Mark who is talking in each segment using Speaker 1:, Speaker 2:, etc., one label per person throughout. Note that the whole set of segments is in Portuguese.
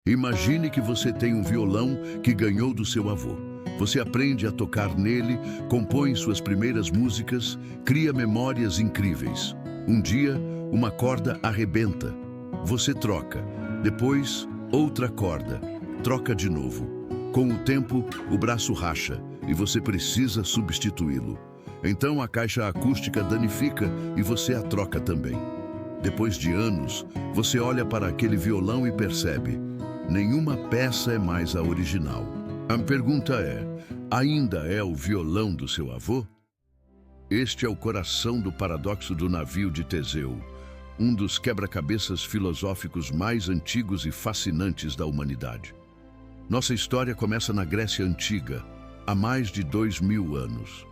Speaker 1: Imagine que você tem um violão que ganhou do seu avô. Você aprende a tocar nele, compõe suas primeiras músicas, cria memórias incríveis. Um dia, uma corda arrebenta. Você troca. Depois, outra corda. Troca de novo. Com o tempo, o braço racha e você precisa substituí-lo. Então a caixa acústica danifica e você a troca também. Depois de anos, você olha para aquele violão e percebe: nenhuma peça é mais a original. A pergunta é: ainda é o violão do seu avô? Este é o coração do paradoxo do navio de Teseu, um dos quebra-cabeças filosóficos mais antigos e fascinantes da humanidade. Nossa história começa na Grécia Antiga, há mais de 2000 anos.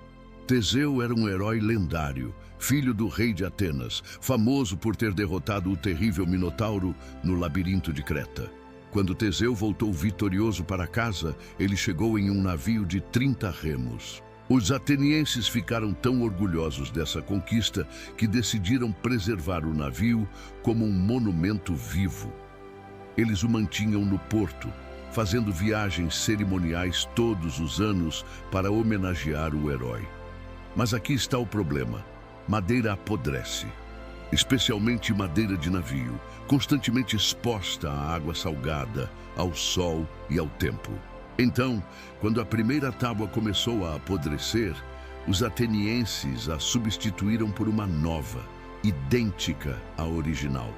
Speaker 1: Teseu era um herói lendário, filho do rei de Atenas, famoso por ter derrotado o terrível Minotauro no labirinto de Creta. Quando Teseu voltou vitorioso para casa, ele chegou em um navio de 30 remos. Os atenienses ficaram tão orgulhosos dessa conquista que decidiram preservar o navio como um monumento vivo. Eles o mantinham no porto, fazendo viagens cerimoniais todos os anos para homenagear o herói. Mas aqui está o problema: madeira apodrece, especialmente madeira de navio, constantemente exposta à água salgada, ao sol e ao tempo. Então, quando a primeira tábua começou a apodrecer, os atenienses a substituíram por uma nova, idêntica à original.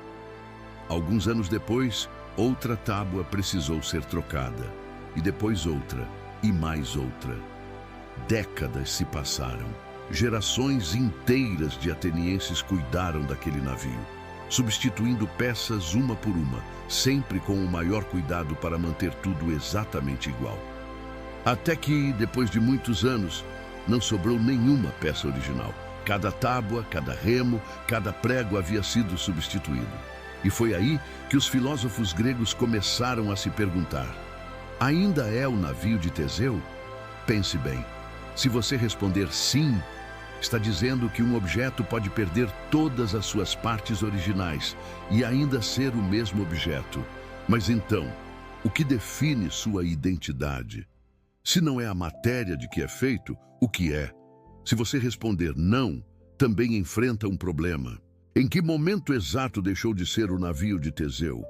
Speaker 1: Alguns anos depois, outra tábua precisou ser trocada, e depois outra, e mais outra. Décadas se passaram. Gerações inteiras de atenienses cuidaram daquele navio, substituindo peças uma por uma, sempre com o maior cuidado para manter tudo exatamente igual. Até que, depois de muitos anos, não sobrou nenhuma peça original. Cada tábua, cada remo, cada prego havia sido substituído. E foi aí que os filósofos gregos começaram a se perguntar: ainda é o navio de Teseu? Pense bem. Se você responder sim, está dizendo que um objeto pode perder todas as suas partes originais e ainda ser o mesmo objeto. Mas então, o que define sua identidade? Se não é a matéria de que é feito, o que é? Se você responder não, também enfrenta um problema. Em que momento exato deixou de ser o navio de Teseu?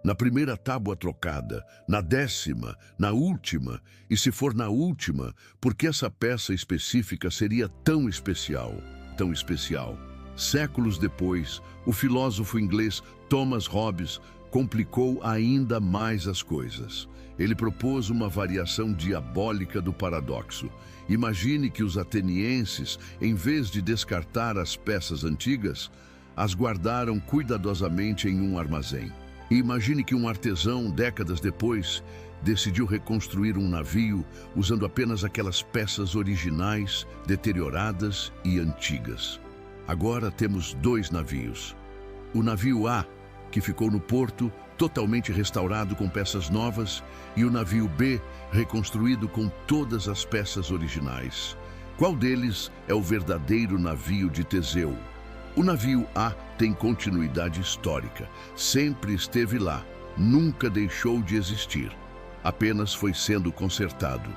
Speaker 1: Na primeira tábua trocada, na 10ª, na última, e se for na última, por que essa peça específica seria tão especial? Tão especial. Séculos depois, o filósofo inglês Thomas Hobbes complicou ainda mais as coisas. Ele propôs uma variação diabólica do paradoxo. Imagine que os atenienses, em vez de descartar as peças antigas, as guardaram cuidadosamente em um armazém. E imagine que um artesão, décadas depois, decidiu reconstruir um navio usando apenas aquelas peças originais, deterioradas e antigas. Agora temos dois navios. O navio A, que ficou no porto, totalmente restaurado com peças novas, e o navio B, reconstruído com todas as peças originais. Qual deles é o verdadeiro navio de Teseu? O navio A tem continuidade histórica, sempre esteve lá, nunca deixou de existir, apenas foi sendo consertado.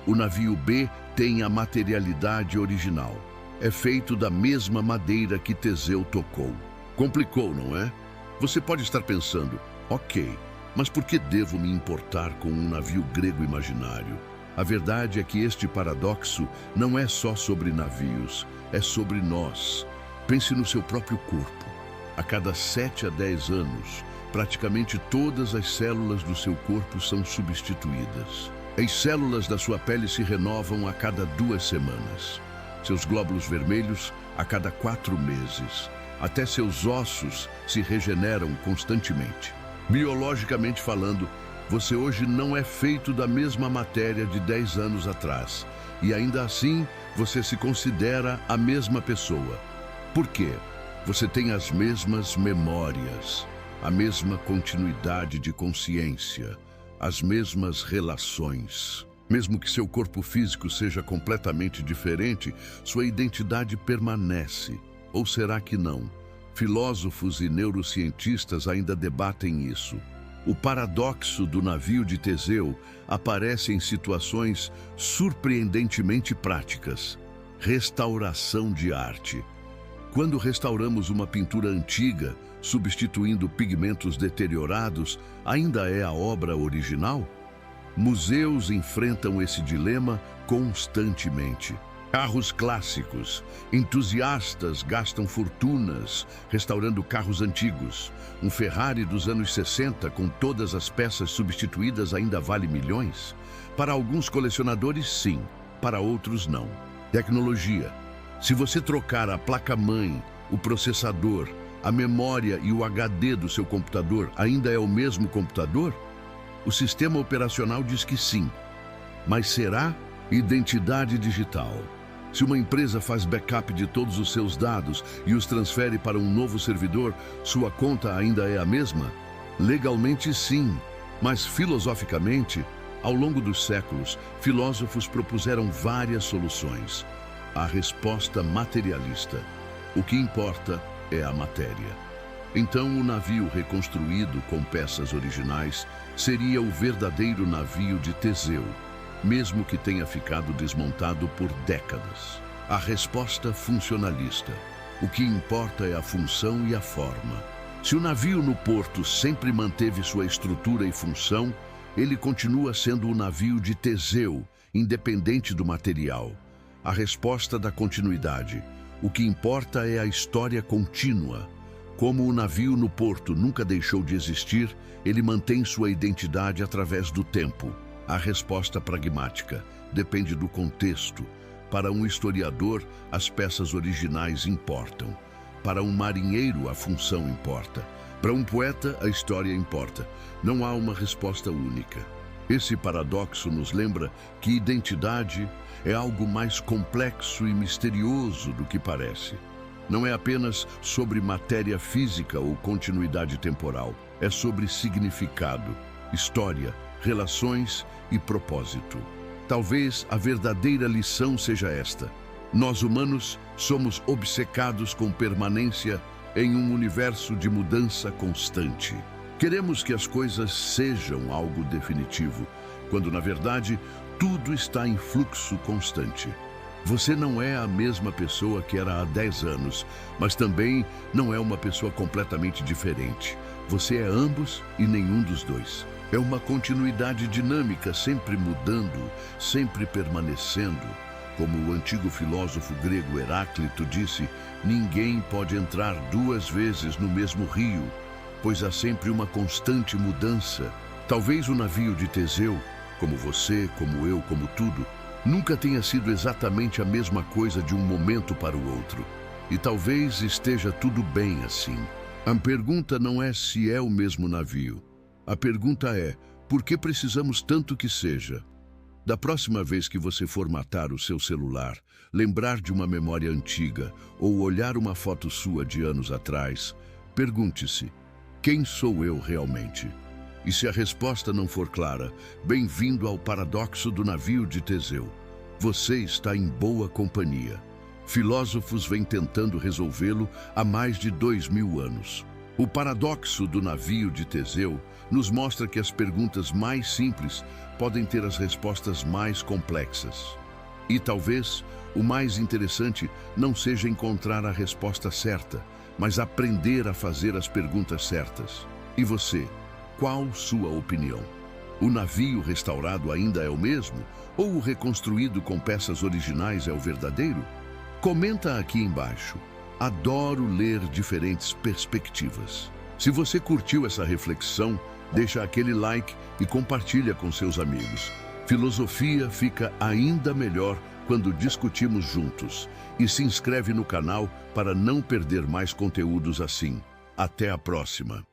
Speaker 1: O navio B tem a materialidade original, é feito da mesma madeira que Teseu tocou. Complicou, não é? Você pode estar pensando: ok, mas por que devo me importar com um navio grego imaginário? A verdade é que este paradoxo não é só sobre navios, é sobre nós. Pense no seu próprio corpo. A cada 7 a 10 anos, praticamente todas as células do seu corpo são substituídas. As células da sua pele se renovam a cada 2 semanas. Seus glóbulos vermelhos a cada 4 meses. Até seus ossos se regeneram constantemente. Biologicamente falando, você hoje não é feito da mesma matéria de 10 anos atrás. E ainda assim, você se considera a mesma pessoa. Por quê? Você tem as mesmas memórias, a mesma continuidade de consciência, as mesmas relações. Mesmo que seu corpo físico seja completamente diferente, sua identidade permanece. Ou será que não? Filósofos e neurocientistas ainda debatem isso. O paradoxo do navio de Teseu aparece em situações surpreendentemente práticas. Restauração de arte. Quando restauramos uma pintura antiga, substituindo pigmentos deteriorados, ainda é a obra original? Museus enfrentam esse dilema constantemente. Carros clássicos. Entusiastas gastam fortunas restaurando carros antigos. Um Ferrari dos anos 60 com todas as peças substituídas ainda vale milhões? Para alguns colecionadores, sim. Para outros, não. Tecnologia. Se você trocar a placa-mãe, o processador, a memória e o HD do seu computador, ainda é o mesmo computador? O sistema operacional diz que sim. Mas será? Identidade digital. Se uma empresa faz backup de todos os seus dados e os transfere para um novo servidor, sua conta ainda é a mesma? Legalmente, sim, mas filosoficamente, ao longo dos séculos, filósofos propuseram várias soluções. A resposta materialista. O que importa é a matéria. Então, o navio reconstruído com peças originais seria o verdadeiro navio de Teseu, mesmo que tenha ficado desmontado por décadas. A resposta funcionalista. O que importa é a função e a forma. Se o navio no porto sempre manteve sua estrutura e função, ele continua sendo o navio de Teseu, independente do material. A resposta da continuidade. O que importa é a história contínua. Como o navio no porto nunca deixou de existir, ele mantém sua identidade através do tempo. A resposta pragmática depende do contexto. Para um historiador, as peças originais importam. Para um marinheiro, a função importa. Para um poeta, a história importa. Não há uma resposta única. Esse paradoxo nos lembra que identidade é algo mais complexo e misterioso do que parece. Não é apenas sobre matéria física ou continuidade temporal. É sobre significado, história, relações e propósito. Talvez a verdadeira lição seja esta. Nós humanos somos obcecados com permanência em um universo de mudança constante. Queremos que as coisas sejam algo definitivo, quando na verdade tudo está em fluxo constante. Você não é a mesma pessoa que era há 10 anos, mas também não é uma pessoa completamente diferente. Você é ambos e nenhum dos dois. É uma continuidade dinâmica, sempre mudando, sempre permanecendo. Como o antigo filósofo grego Heráclito disse, ninguém pode entrar 2 vezes no mesmo rio, pois há sempre uma constante mudança. Talvez o navio de Teseu, como você, como eu, como tudo, nunca tenha sido exatamente a mesma coisa de um momento para o outro. E talvez esteja tudo bem assim. A pergunta não é se é o mesmo navio. A pergunta é, por que precisamos tanto que seja? Da próxima vez que você formatar o seu celular, lembrar de uma memória antiga ou olhar uma foto sua de anos atrás, pergunte-se, quem sou eu realmente? E se a resposta não for clara, bem-vindo ao paradoxo do navio de Teseu. Você está em boa companhia. Filósofos vêm tentando resolvê-lo há mais de 2000 anos. O paradoxo do navio de Teseu nos mostra que as perguntas mais simples podem ter as respostas mais complexas. E talvez o mais interessante não seja encontrar a resposta certa, mas aprender a fazer as perguntas certas. E você, qual sua opinião? O navio restaurado ainda é o mesmo? Ou o reconstruído com peças originais é o verdadeiro? Comenta aqui embaixo. Adoro ler diferentes perspectivas. Se você curtiu essa reflexão, deixa aquele like e compartilha com seus amigos. Filosofia fica ainda melhor quando discutimos juntos. E se inscreve no canal para não perder mais conteúdos assim. Até a próxima!